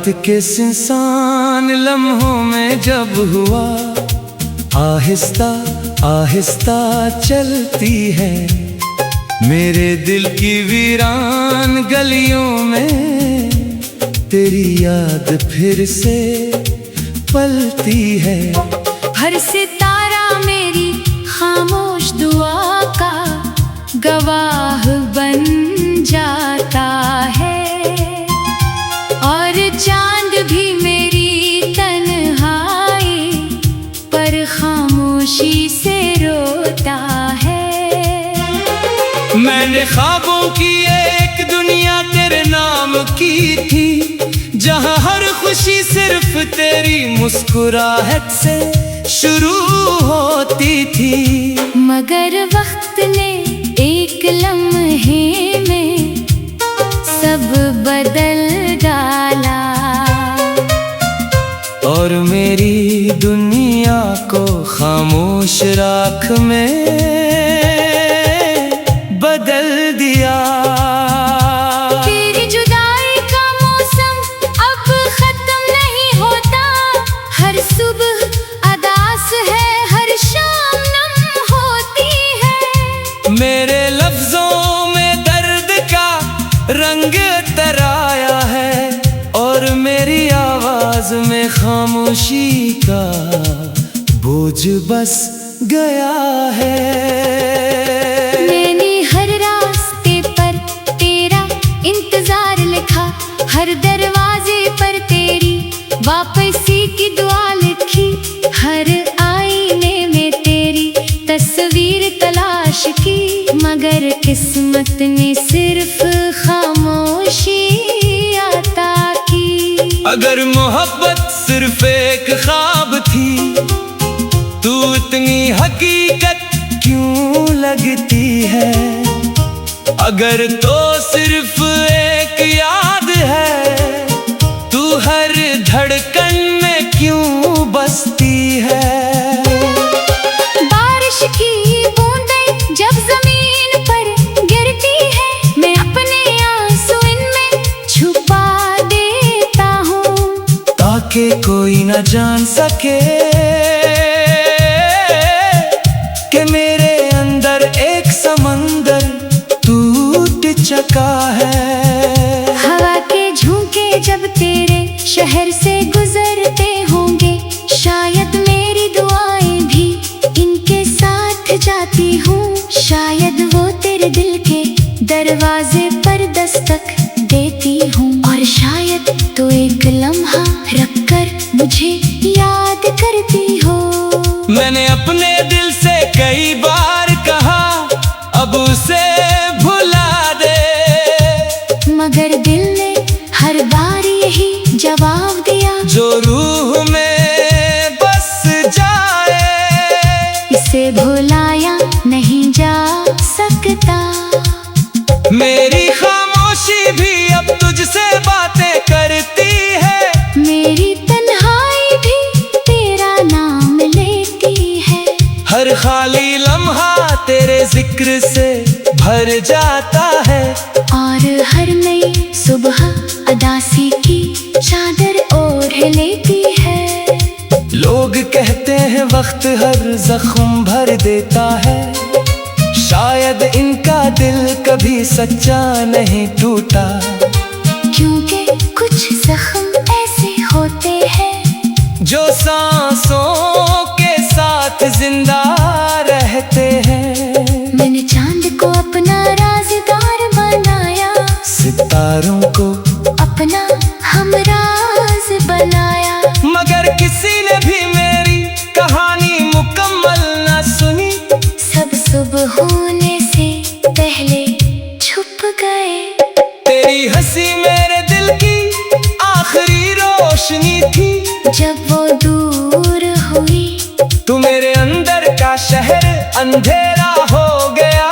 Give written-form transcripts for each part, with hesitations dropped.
किस इंसान लम्हों में जब हुआ, आहिस्ता आहिस्ता चलती है। मेरे दिल की वीरान गलियों में तेरी याद फिर से पलती है। हर सितारा मेरी खामोश दुआ का गवाह बन जाता है, और चांद भी मेरी तन्हाई पर खामोशी से रोता है। मैंने ख्वाबों की एक दुनिया तेरे नाम की थी, जहाँ हर खुशी सिर्फ तेरी मुस्कुराहट से शुरू होती थी। मगर वक्त ने एक लम्हे में सब बदल डाला, और मेरी दुनिया को खामोश राख में बदल दिया। तेरी जुदाई का मौसम अब खत्म नहीं होता, हर सुबह अदास है, हर शाम नम होती है। मेरे लफ्जों में दर्द का रंग तराया है, और मेरी आवाज में खामोशी का बोझ बस गया है। मैंने हर रास्ते पर तेरा इंतजार लिखा, हर दरवाजे पर तेरी वापसी की दुआ लिखी, हर आईने में तेरी तस्वीर तलाश की। मगर किस्मत ने सिर्फ खामोशी अता की। अगर मोहब्बत सिर्फ एक ख्वाब थी, तू इतनी हकीकत क्यों लगती है? अगर तो सिर्फ एक याद है, तू हर धड़कन में क्यों बसती है? बारिश की बूंदें जब जमीन पर गिरती है, मैं अपने आंसू इनमें छुपा देता हूँ, ताकि कोई न जान सके कि मेरे अंदर एक समंदर टूट चुका है। हवा के झोंके जब तेरे शहर से गुजरते होंगे, शायद मेरी दुआएं भी इनके साथ जाती हूँ। शायद वो तेरे दिल के दरवाजे पर दस्तक देती हूँ, और शायद तो एक लम्हा रखकर मुझे याद करती हो। मैंने अपने दिल से कई बार कहा, अब उसे भुला दे, मगर दिल ने हर बार यही जवाब दिया, जो रूह में बस जाए, इसे भुलाया नहीं जा सकता। मेरी खामोशी भी अब तुझसे बातें करती है, मेरी तन्हाई भी तेरा नाम लेती है, हर खाली लम्हा तेरे जिक्र से भर जाता है, और हर नई सुबह अदासी की चादर ओढ़ लेती है। लोग कहते हैं वक्त हर जख्म भर देता है, शायद इनका दिल कभी सच्चा नहीं टूटा, क्योंकि कुछ जख्म ऐसे होते हैं जो सांसों के साथ जिंदा रहते हैं। मैंने चांद को अपना राज़दार बनाया, सितारों को अपना हमराज बनाया, मगर किसी ने भी मेरी कहानी मुकम्मल न सुनी। सब सुबह होने से पहले छुप गए। तेरी हंसी मेरे दिल की आखिरी रोशनी थी, जब वो दूर हुई तू मेरे अंदर का शहर अंधेरा हो गया।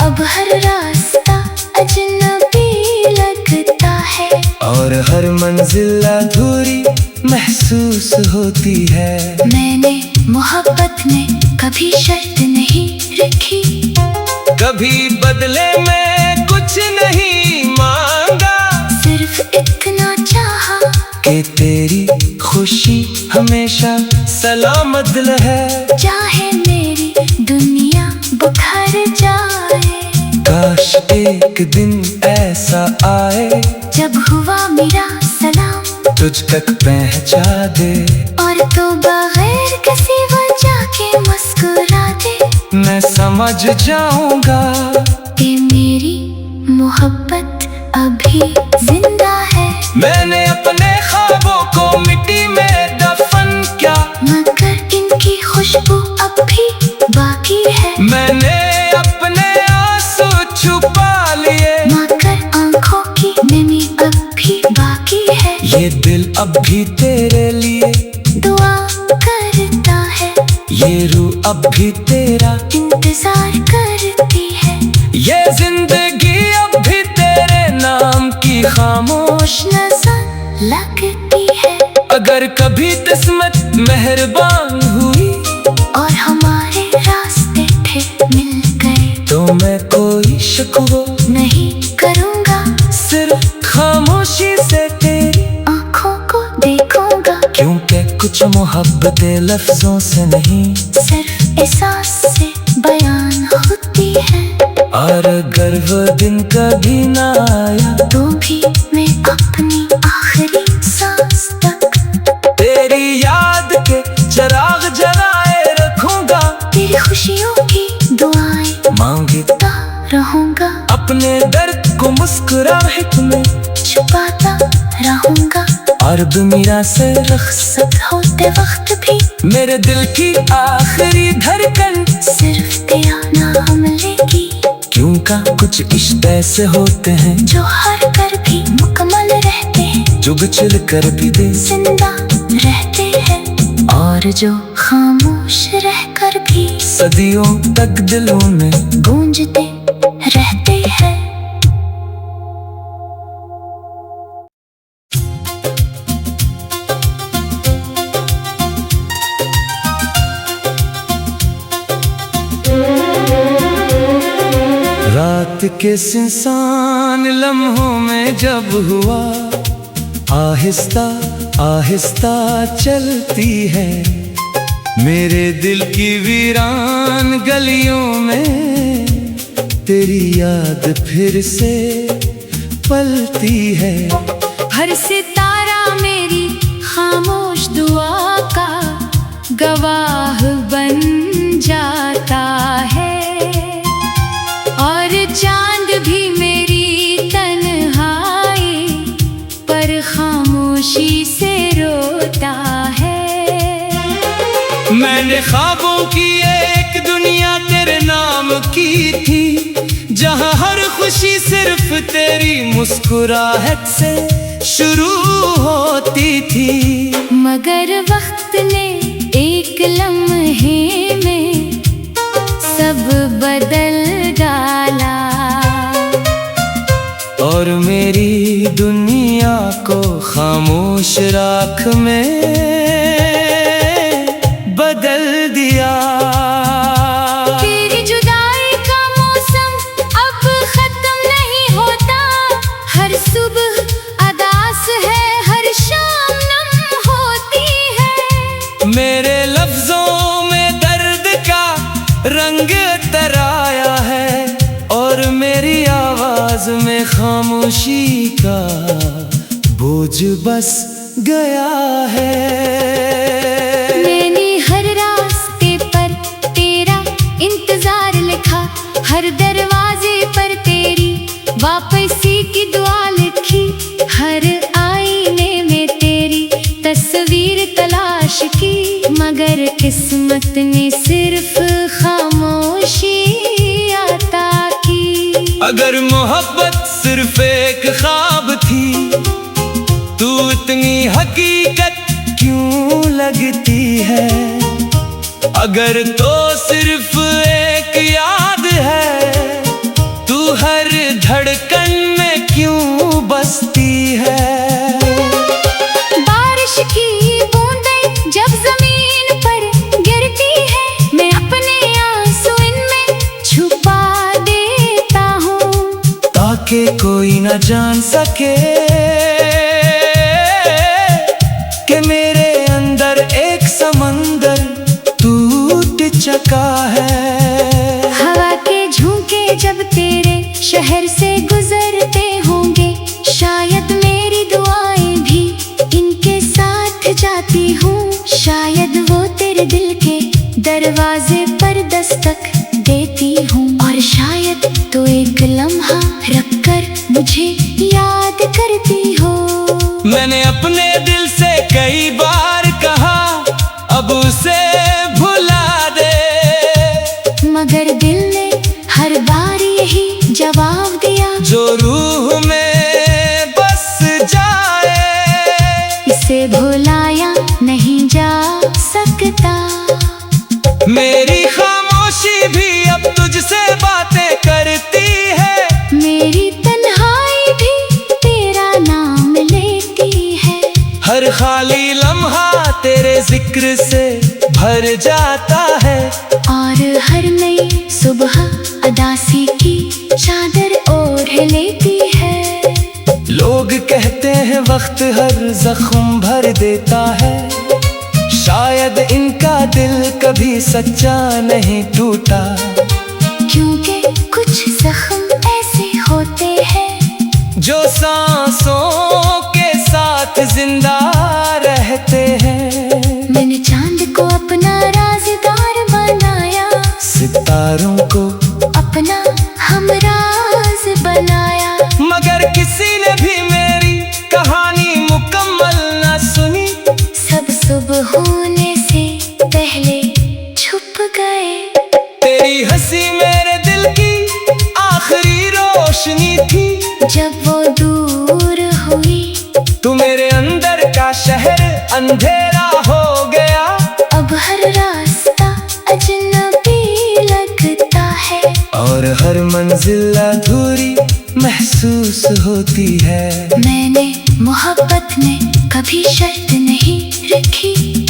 अब हर रास्ता अजनबी लगता है, और हर मंजिल अधूरी महसूस होती है। मैंने मोहब्बत में कभी शर्त नहीं रखी, कभी बदले में कुछ नहीं मांगा, सिर्फ इतना चाहा कि खुशी हमेशा सलामत रहे। चाहे मेरी दुनिया बिखर जाए, काश एक दिन ऐसा आए जब हुआ मेरा सलाम तुझ तक पहुंचा दे। और तो बगैर किसी वजह के मुस्कुरा दे। मैं समझ जाऊंगा कि मेरी मोहब्बत अभी जिंदा है। मैंने अपने ख्वाबों को मिट्टी में दफन किया, मगर इनकी खुशबू अब भी बाकी है। मैंने अपने आंसू छुपा लिए, मगर आंखों की नमी अब भी बाकी है। ये दिल अब भी तेरे लिए दुआ करता है, ये रूह अब भी तेरा इंतजार करती है। ये जिंदगी अब भी तेरे नाम की खामोश नजर लगती है। अगर कभी किस्मत मेहरबान हुई और हमारे रास्ते फिर मिल गए, तो मैं कोई शिकवा नहीं करूँगा, सिर्फ खामोशी से तेरी आँखों को देखूंगा। क्योंकि कुछ मोहब्बतें लफ्जों से नहीं, सिर्फ एहसास से बयान होती है। और अगर वो दिन कभी ना आया तो भी मैं अपनी आखिरी सांस तक तेरी याद के चिराग जलाए रखूंगा। तेरी खुशियों की दुआएं मांगता रहूंगा, अपने दर्द को मुस्कुराहट में छुपाता रहूंगा। और दुनिया से रुखसत होते वक्त भी मेरे दिल की आखिरी धड़कन सिर्फ तेरा नाम लेगी। क्योंकि कुछ इश्क ऐसे होते हैं जो हार कर भी मुकम्मल रहते हैं, जो बिछड़ कर भी दे जिंदा रहते हैं। और जो खामोश रहकर भी सदियों तक दिलों में गूंजते रहते हैं। रात के सुनसान लम्हों में जब हुआ, आहिस्ता आहिस्ता चलती है मेरे दिल की वीरान गलियों में। तेरी याद फिर से पलती है। हर सितारा मेरी खामोश दुआ का गवाह बन जाता है। और चांद भी मेरी तन्हाई पर खामोशी से रोता है। मैंने ख्वाबों की एक दुनिया तेरे नाम की थी, जहाँ हर खुशी सिर्फ तेरी मुस्कुराहट से शुरू होती थी। मगर वक्त ने एक लम्हे में सब बदल डाला, और मेरी दुनिया को खामोश राख में बदल दिया। तेरी जुदाई का मौसम अब खत्म नहीं होता। हर सुबह अदास है, हर शाम नम होती है। मेरे लफ्जों में दर्द का रंग तराया है, और मेरी आवाज में खामोशी का बोझ बस गया है। मैंने हर रास्ते पर तेरा इंतजार लिखा, हर दरवाजे पर तेरी वापसी की दुआ लिखी। हर आईने में तेरी तस्वीर तलाश की, मगर किस्मत ने सिर्फ खामोशी अता की। अगर मोहब्बत सिर्फ एक ख्वाब थी, तू इतनी हकीकत क्यों लगती है? अगर तो सिर्फ एक याद है, तू हर धड़कन में क्यों बसती है? बारिश की बूंदें जब जमीन पर गिरती है, मैं अपने आंसू इनमें छुपा देता हूँ, ताकि कोई न जान सके कि मेरे दरवाजे पर दस्तक देती हूँ, और शायद तो एक लम्हा रखकर मुझे याद करती हो। मैंने अपने दिल से कई बार कहा अब उसे भुला दे, मगर दिल ने हर बार यही जवाब दिया, जो रूह में बस जाए इसे भुलाया नहीं जा सकता। मेरी खामोशी भी अब तुझसे बातें करती है, मेरी तन्हाई भी तेरा नाम लेती है, हर खाली लम्हा तेरे जिक्र से भर जाता है। और हर नई सुबह अदासी की चादर ओढ़ लेती है। लोग कहते हैं वक्त हर जख्म भर देता है, शायद इनका दिल कभी सच्चा नहीं टूटा, क्योंकि कुछ जख्म ऐसे होते हैं जो सांसों के साथ जिंदा रहते हैं। मैंने चांद को अपना राज़दार बनाया, सितारों को अपना हमराज बनाया, मगर किसी ने भी मेरी कहानी मुकम्मल न सुनी। सब सुबह होने से पहले छुप गए। तेरी हंसी मेरे दिल की आखिरी रोशनी थी, जब वो दूर हुई तू मेरे अंदर का शहर अंधेरा हो गया। अब हर रास्ता अजनबी लगता है, और हर मंजिल अधूरी महसूस होती है। मैंने मोहब्बत में कभी शर्त नहीं रखी,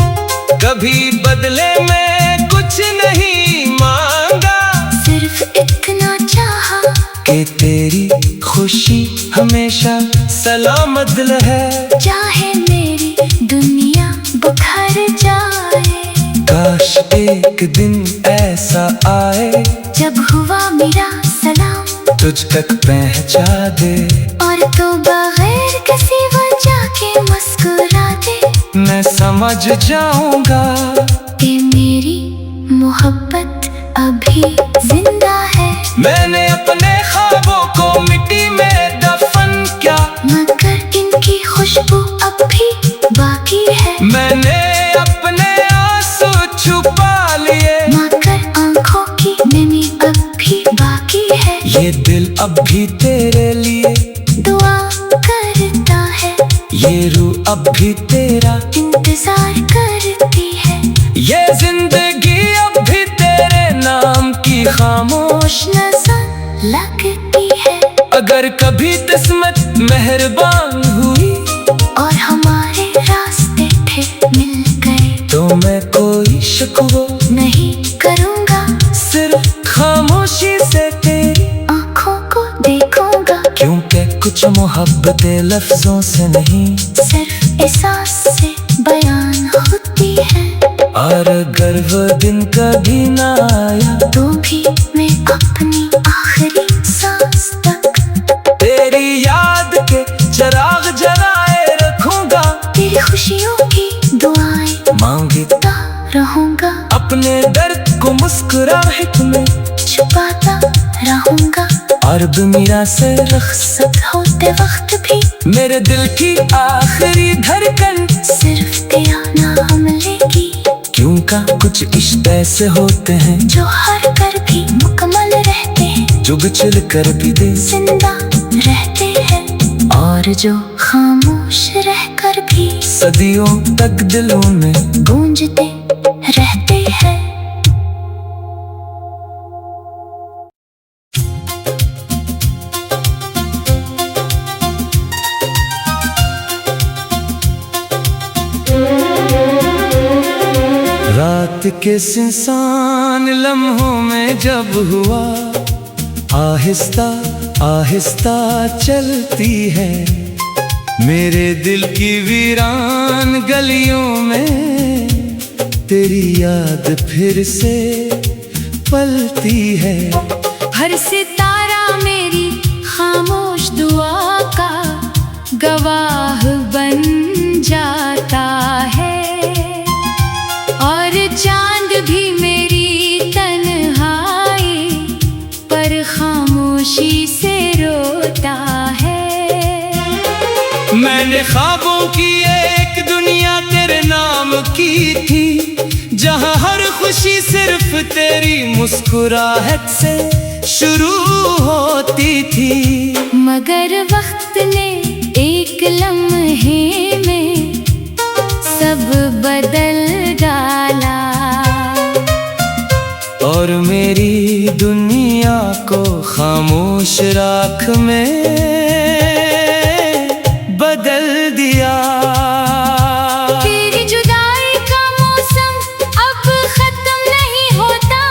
कभी बदले में कुछ नहीं मांगा, सिर्फ इतना चाहा कि तेरी खुशी हमेशा सलामत रहे। चाहे मेरी दुनिया बुखर जाए, काश एक दिन ऐसा आए जब हुआ मेरा सलाम तुझ तक पहुंचा दे, और तो बगैर किसी वजह के मुस्कुरा दे। मैं समझ जाऊंगा कि मेरी मोहब्बत अभी जिंदा है, मैंने अपने ख्वाबों को मिट्टी में दफन किया, मगर इनकी खुशबू अब भी बाकी है। मैंने अपने आंसू छुपा लिए, मगर आंखों की नमी अब भी बाकी है। ये दिल अब भी तेरे लिए दुआ करता है, ये रूह अब भी तेरा इंतजार करती है। ये जिंदगी अब भी तेरे नाम की खामोश नजर लगती है। अगर कभी किस्मत मेहरबान हुई और हमारे रास्ते फिर मिल गए, तो मैं कोई शिकवा नहीं करूँगा, सिर्फ खामोशी से तेरी आँखों को देखूंगा, क्योंकि कुछ मोहब्बतें लफ्जों से नहीं सिर्फ एहसास से बयान होती है। और अगर वो दिन कभी ना आया तो भी मैं अपनी आखिरी सांस तक तेरी याद के चिराग जलाए रखूंगा, तेरी खुशियों की दुआएं मांगता रहूंगा, अपने दर्द को मुस्कुराहट में छुपाता रहूंगा, और दुनिया से रुखसत होते वक्त भी मेरे दिल की आखिरी धड़कन सिर्फ तेरा नाम लेगी। क्योंकि कुछ इश्क ऐसे होते हैं जो हार कर भी मुकम्मल रहते हैं, जो बिछड़ कर भी दे जिंदा रहते हैं, और जो खामोश रहकर भी सदियों तक दिलों में गूंजते रहते हैं। रात के सुनसान लम्हों में जब हुआ, आहिस्ता आहिस्ता चलती है मेरे दिल की वीरान गलियों में, तेरी याद फिर से पलती है। हर सितारा मेरी खामोश दुआ का गवाह बन जाता है, और चांद भी मेरे मेरे ख्वाबों की एक दुनिया तेरे नाम की थी, जहां हर खुशी सिर्फ तेरी मुस्कुराहट से शुरू होती थी। मगर वक्त ने एक लम्हे में सब बदल डाला, और मेरी दुनिया को खामोश राख में बदल दिया। तेरी जुदाई का मौसम अब खत्म नहीं होता,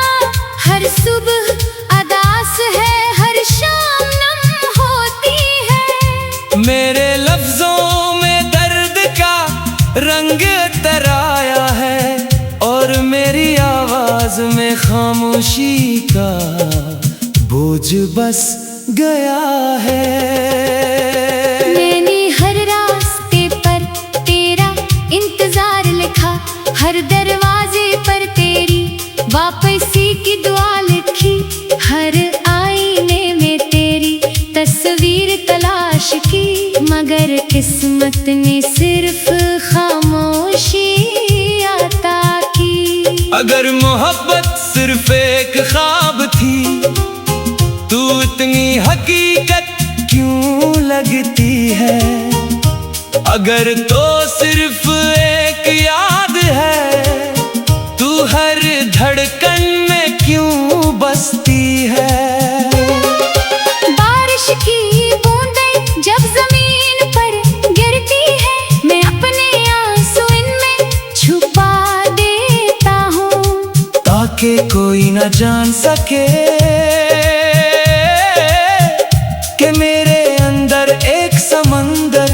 हर सुबह अदास है, हर शाम नम होती है। मेरे लफ्जों में दर्द का रंग तराया है, और मेरी आवाज में खामोशी का बोझ बस गया है। मैंने हर रास्ते पर तेरा इंतजार लिखा, हर दरवाजे पर तेरी वापसी की दुआ लिखी, हर आईने में तेरी तस्वीर तलाश की, मगर किस्मत ने सिर्फ खामोशी अता की। अगर मोहब्बत सिर्फ एक ख्वाब थी, तू इतनी हकीकत क्यों लगती है? अगर तो सिर्फ एक याद है, तू हर धड़कन में क्यों बसती है? बारिश की बूंदें जब जमीन पर गिरती है, मैं अपने आंसू इनमें छुपा देता हूँ, ताकि कोई न जान सके कि मेरे अंदर एक समंदर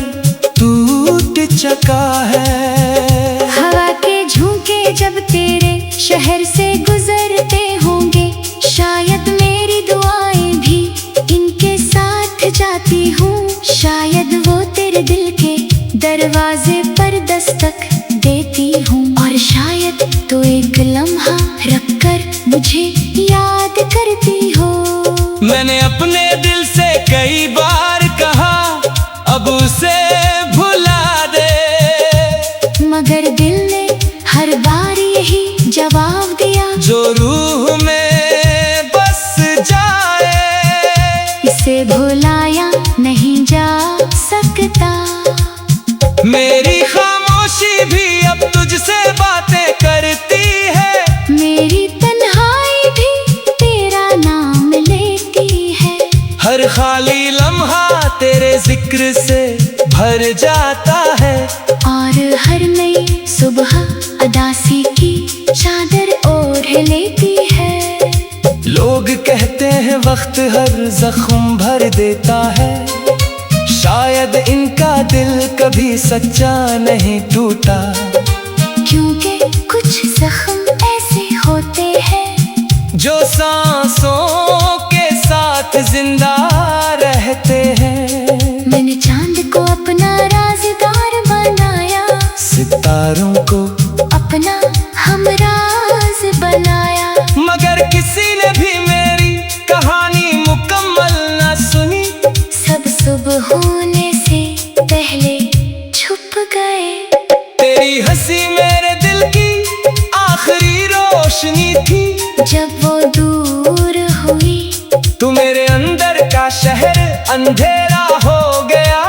टूट चुका है। हवा के झोंके जब तेरे शहर से गुजरते होंगे, शायद मेरी दुआएं भी इनके साथ जाती हूँ, शायद वो तेरे दिल के दरवाजे पर दस्तक देती हूँ, और शायद तो एक लम्हा रखकर मुझे याद करती हो। मैंने अपने दिल से कई बार कहा अब उसे भुला दे, मगर दिल ने हर बार यही जवाब दिया, जो रूह में बस जाए इसे भुलाया नहीं जा सकता। मेरी खामोशी भी अब तुझसे बातें करती है, मेरी तन्हाई भी तेरा नाम लेती है, हर खाली लम्हा तेरे जिक्र से भर जाता है, और हर नई सुबह अदासी की चादर ओढ़ लेती है। लोग कहते हैं वक्त हर जख्म भर देता है, शायद इनका दिल कभी सच्चा नहीं टूटा, क्योंकि कुछ जख्म ऐसे होते हैं जो सांसों के साथ जिंदा रहते हैं। मैंने चांद को अपना राज़दार बनाया, सितारों को अपना हमराज बनाया, मगर किसी ने भी मेरी कहानी मुकम्मल न सुनी, सब सुबह होने से पहले छुप गए। तेरी हंसी मेरे दिल की आखिरी रोशनी थी, जब वो दूर हुई तू मेरे अंदर का शहर अंधेरा हो गया,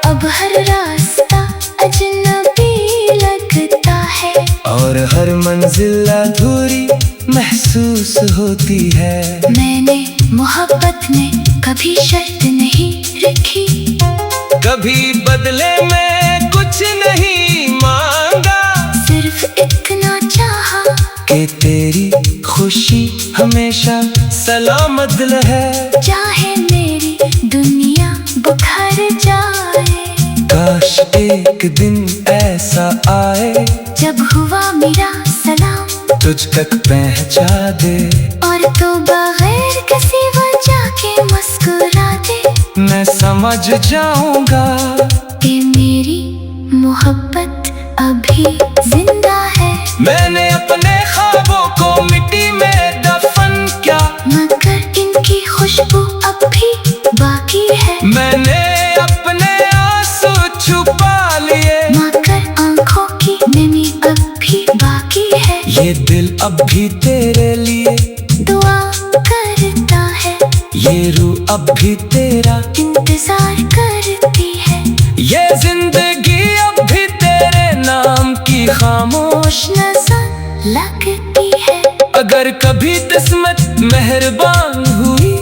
अब हर रास्ता अजनबी लगता है, और हर मंजिल अधूरी महसूस होती है। मैंने मोहब्बत में कभी शर्त नहीं रखी, कभी बदले में कुछ नहीं मांगा, सिर्फ इतना चाहा कि तेरी खुशी हमेशा सलामत रहे। चाहे मेरी दुनिया बुखर जाए, काश एक दिन ऐसा आए जब हुआ मेरा सलाम तुझ तक पहुंचा दे, और तो बगैर किसी वजह के मुस्कुरा दे। मैं समझ जाऊंगा कि मेरी मोहब्बत अभी जिंदा है, मैंने अपने ख्वाबों को मिट्टी में दफन किया, मगर इनकी खुशबू अब भी बाकी है। मैंने अपने आंसू छुपा तेरे लिए दुआ करता है, ये रूह अब भी तेरा इंतजार करती है। ये जिंदगी अब भी तेरे नाम की खामोश नजर लगती है, अगर कभी किस्मत मेहरबान हुई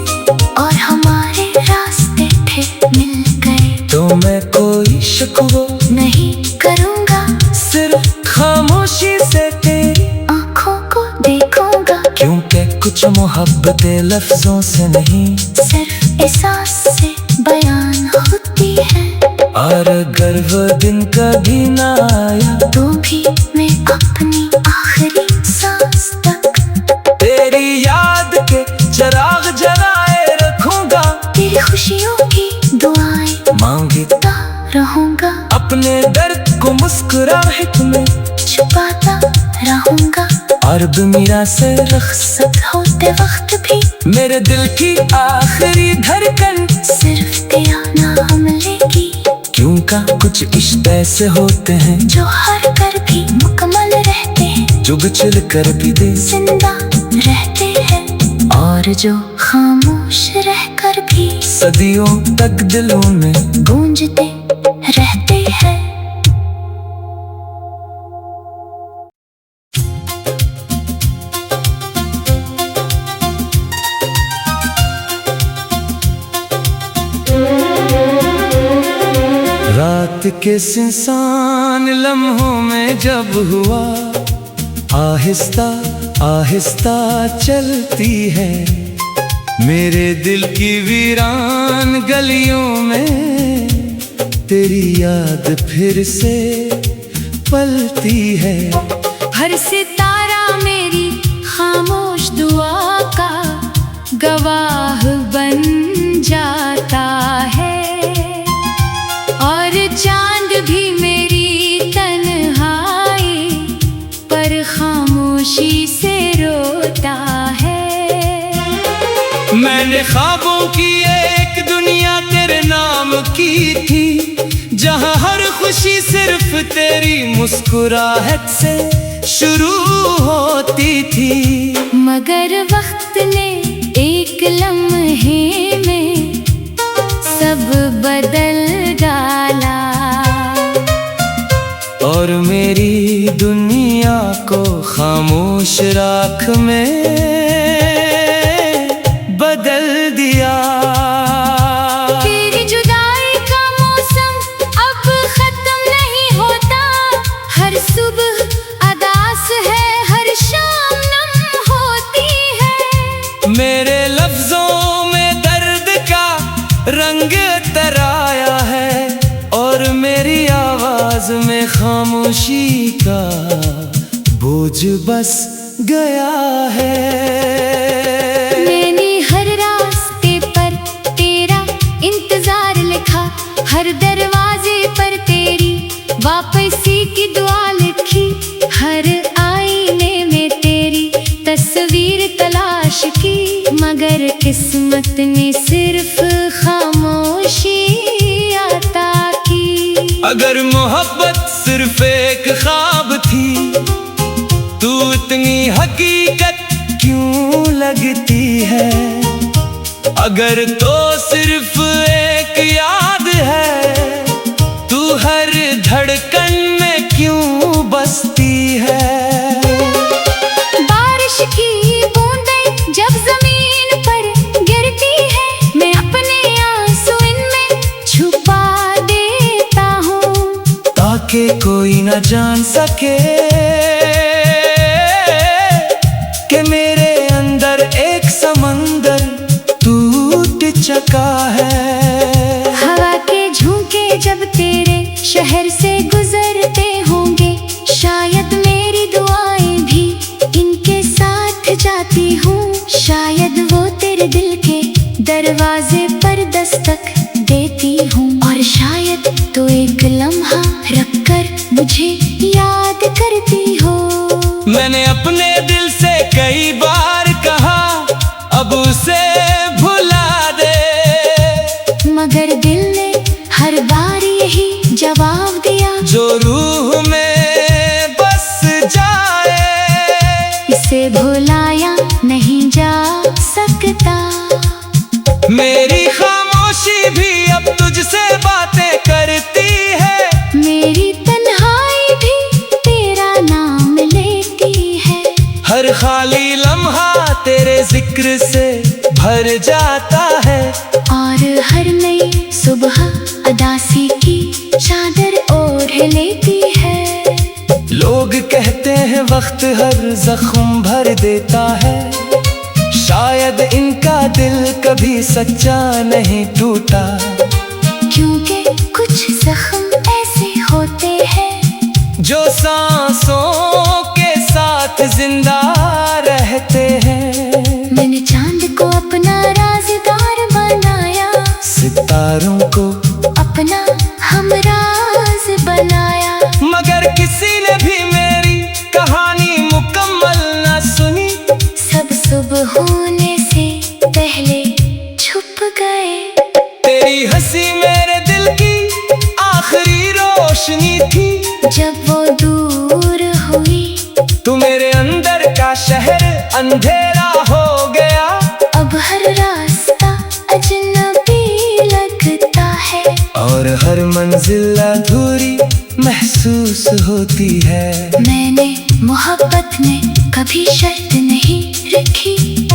और हमारे रास्ते थे मिल गए, तो मैं कोई शिकवा नहीं करूँगा, सिर्फ खामोशी से तेरी आँखों को देखूंगा। क्योंकि कुछ मोहब्बतें लफ्जों से नहीं सिर्फ एहसास से बयान होती है, और अगर वो दिन कभी ना आया तो भी मैं अपनी आखिरी सांस तक तेरी याद के चिराग जलाए रखूंगा, तेरी खुशियों की दुआएं मांगता रहूंगा, अपने दर्द को मुस्कुराहट में छुपाता रहूंगा। और दुनिया से रख्सत होते वक्त भी मेरे दिल की आखिरी धड़कन सिर्फ तेरा नाम लेगी, क्योंकि कुछ इश्क ऐसे होते हैं जो हार कर भी मुकम्मल रहते हैं, जो बिछड़ कर भी दे जिंदा रहते हैं, और जो खामोश रहकर भी सदियों तक दिलों में गूंजते रहते हैं। रात के सुनसान लम्हों में जब हुआ आहिस्ता आहिस्ता चलती है, मेरे दिल की वीरान गलियों में तेरी याद फिर से पलती है। हर सितारा मेरी खामोश दुआ का गवाह बन जाता है, और चांद भी मेरी तन्हाई पर खामोशी से रोता है। मैंने ख्वाबों की एक दुनिया तेरे नाम की थी, जहां हर खुशी सिर्फ तेरी मुस्कुराहट से शुरू होती थी, मगर वक्त ने एक लम्हे में सब बदल डाला, और मेरी दुनिया को खामोश राख में बदल दिया। तेरी जुदाई का मौसम अब खत्म नहीं होता, हर सुबह अदास है, हर शाम नम होती है। मेरे लफ्जों में दर्द का रंग तराया है, और मेरी आवाज में खामोशी का बोझ बस गया है। मैंने हर रास्ते पर तेरा इंतजार लिखा, हर दरवाजे पर तेरी वापसी की दुआ लिखी, हर आईने में तेरी तस्वीर तलाश की, मगर किस्मत ने सिर्फ खामोशी अता की। अगर मोहब्बत सिर्फ एक ख्वाब थी, तू इतनी हकीकत क्यों लगती है? अगर तो सिर्फ एक याद है, तू हर धड़कन में क्यों बसती है? बारिश की बूंदें जब जमीन पर गिरती है, मैं अपने आंसू इनमें छुपा देता हूँ, ताकि कोई न जान सके कि मेरे अंदर एक समंदर टूट चुका है। हवा के झोंके जब तेरे शहर से गुजरते होंगे, शायद मेरी दुआएं भी इनके साथ जाती हूँ, शायद वो तेरे दिल के दरवाजे पर दस्तक देती हूँ, और शायद तो एक लम्हा रखकर मुझे याद करती हो। मैंने अपने दिल से कई बार कहा अब उसे भुला दे, मगर दिल ने हर बार यही जवाब दिया, जो रूह में बस जाए इसे भुला बताया नहीं जा सकता। मेरी खामोशी भी अब तुझसे बातें करती है, मेरी तन्हाई भी तेरा नाम लेती है। हर खाली लम्हा तेरे जिक्र से भर जाता है। और हर नई सुबह अदासी की चादर ओढ़ लेती है। लोग कहते हैं वक्त हर जख्म भर देता है, शायद इनका दिल कभी सच्चा नहीं टूटा। क्योंकि कुछ जख्म ऐसे होते हैं जो सांसों के साथ जिंदा रहते हैं। मैंने चांद को अपना राज़दार बनाया, सितारों को अपना हमराज बनाया। मगर किसी ने भी मेरी कहानी मुकम्मल न सुनी। सब सुबह होने से पहले छुप गए। तेरी हंसी मेरे दिल की आखिरी रोशनी थी। जब वो दूर हुई तू मेरे अंदर का शहर अंधेरा हो गया। अब हर रास्ता अजनबी लगता है, और हर मंजिल अधूरी महसूस होती है। मैंने मोहब्बत में कभी शर्त नहीं रखी,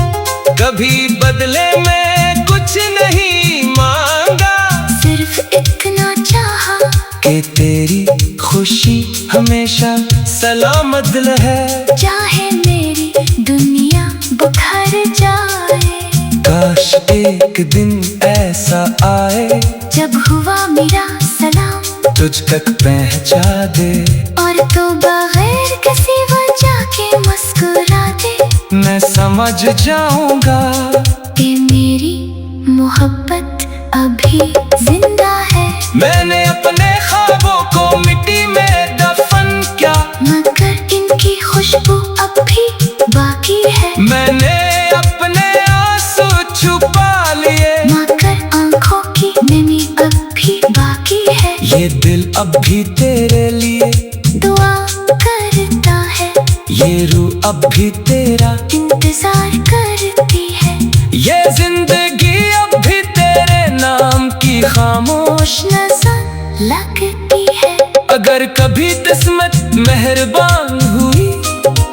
कभी बदले में कुछ नहीं मांगा। सिर्फ इतना चाहा कि तेरी खुशी हमेशा सलामत रहे। चाहे मेरी दुनिया बुखर जाए। काश एक दिन ऐसा आए जब हुआ मेरा सलाम तुझ तक पहुंचा दे, और तो बगैर किसी वजह के मुस्कुरा दे। मैं समझ जाऊंगा कि मेरी मोहब्बत अभी जिंदा है। मैंने अपने ख्वाबों को मिट्टी में दफन किया, मगर इनकी खुशबू अब भी बाकी है। मैंने अपने आंसू छुपा लिए, मगर आंखों की नमी अब भी बाकी है। ये दिल अब भी तेरे लिए दुआ करता है, ये रूह अब भी तेरा इंतजार करती है। ये जिंदगी अब भी तेरे नाम की खामोश नजर लगती है। अगर कभी किस्मत मेहरबान हुई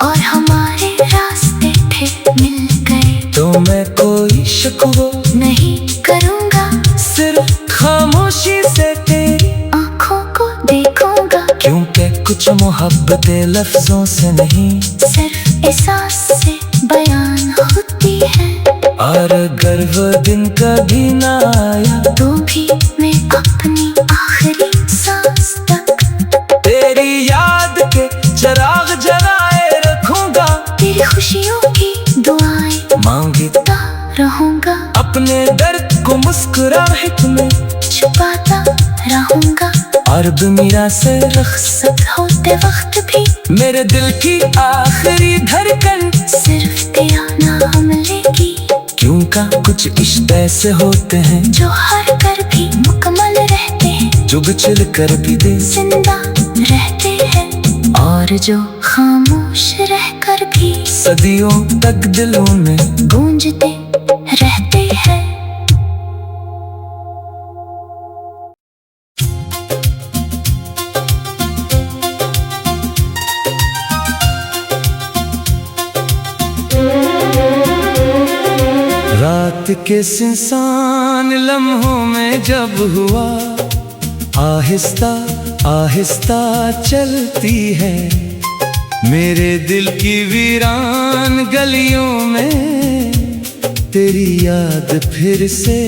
और हमारे रास्ते फिर मिल गए, तो मैं कोई शिकवा नहीं करूँगा। सिर्फ खामोशी से तेरी आँखों को देखूंगा, क्योंकि कुछ मोहब्बतें लफ्जों से नहीं सिर्फ एहसास से बयान होती है। और अगर वो दिन कभी ना आया तो भी मैं अपनी आखिरी सांस तक तेरी याद के चिराग जलाए रखूंगा। तेरी खुशियों की दुआएं मांगता रहूंगा, अपने दर्द को मुस्कुराहट में छुपाता रहूंगा। और दुनिया से रुखसत होते वक्त भी मेरे दिल की आखिरी धड़कन सिर्फ तेरा नाम लेगी। क्योंकि कुछ इश्क ऐसे होते हैं जो हार कर भी मुकम्मल रहते हैं, जो बिछड़ कर भी दे जिंदा रहते हैं। और जो खामोश रहकर भी सदियों तक दिलों में गूंजते रहते हैं। रात के सुनसान लम्हों में जब हुआ, आहिस्ता आहिस्ता चलती है मेरे दिल की वीरान गलियों में। तेरी याद फिर से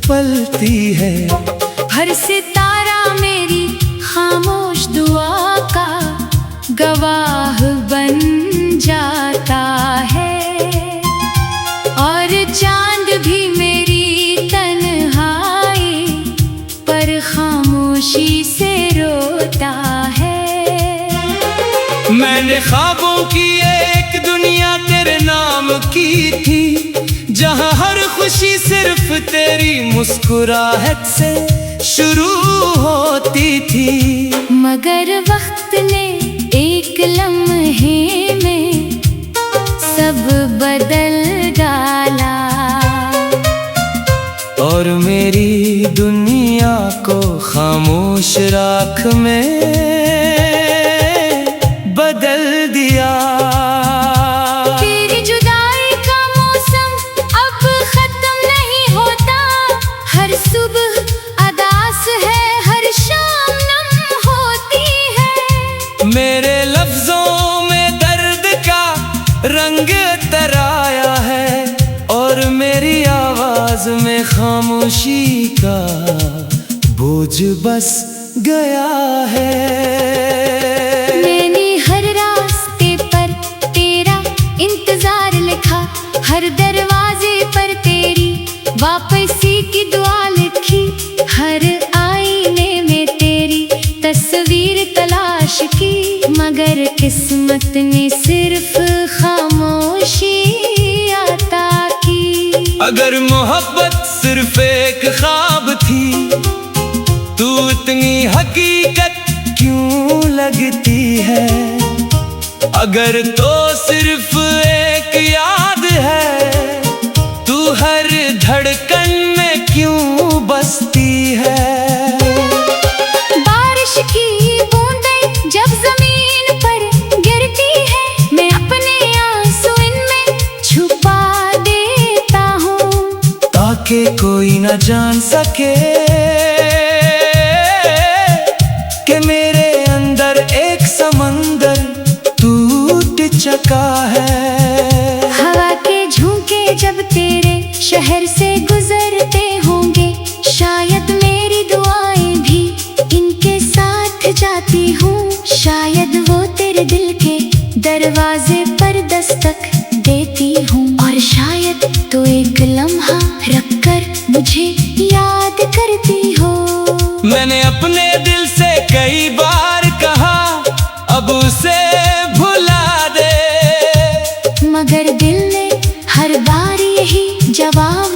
पलती है। हर सितारा मेरी खामोश दुआ का गवाह बन जाता है, और चांद भी मेरी तन्हाई पर खामोशी से रोता है। मैंने ख्वाबों की एक दुनिया तेरे नाम की थी, जहाँ हर खुशी सिर्फ तेरी मुस्कुराहट से शुरू होती थी। मगर वक्त ने एक लम्हे में सब बदल डाला, और मेरी दुनिया को खामोश राख में बदल दिया। तेरी जुदाई का मौसम अब खत्म नहीं होता, हर सुबह अदास है, हर शाम नम होती है। मेरे लफ्जों में दर्द का रंग तराया है, और मेरी आवाज में खामोशी का बोझ बस गया है। मैंने हर रास्ते पर तेरा इंतजार लिखा, हर दरवाजे पर तेरी वापसी की दुआ लिखी, हर आईने में तेरी तस्वीर तलाश की, मगर किस्मत ने सिर्फ खामोशी अता की। अगर मोहब्बत सिर्फ एक ख्वाब थी, तू इतनी हकीकत क्यों लगती है? अगर तो सिर्फ एक याद है, तू हर धड़कन में क्यों बसती है? बारिश की बूंदें जब जमीन पर गिरती है, मैं अपने आंसू इनमें छुपा देता हूँ, ताकि कोई न जान सके कि मेरे अंदर एक समंदर टूट चुका है। हवा के झोंके जब तेरे शहर से गुजरते होंगे, शायद मेरी दुआएं भी इनके साथ जाती हूँ, शायद वो तेरे दिल के दरवाजे पर दस्तक देती हूँ, और शायद तो एक लम्हा रखकर मुझे याद करती हो। मैंने अपने दिल से कई बार कहा अब उसे भुला दे, मगर दिल ने हर बार यही जवाब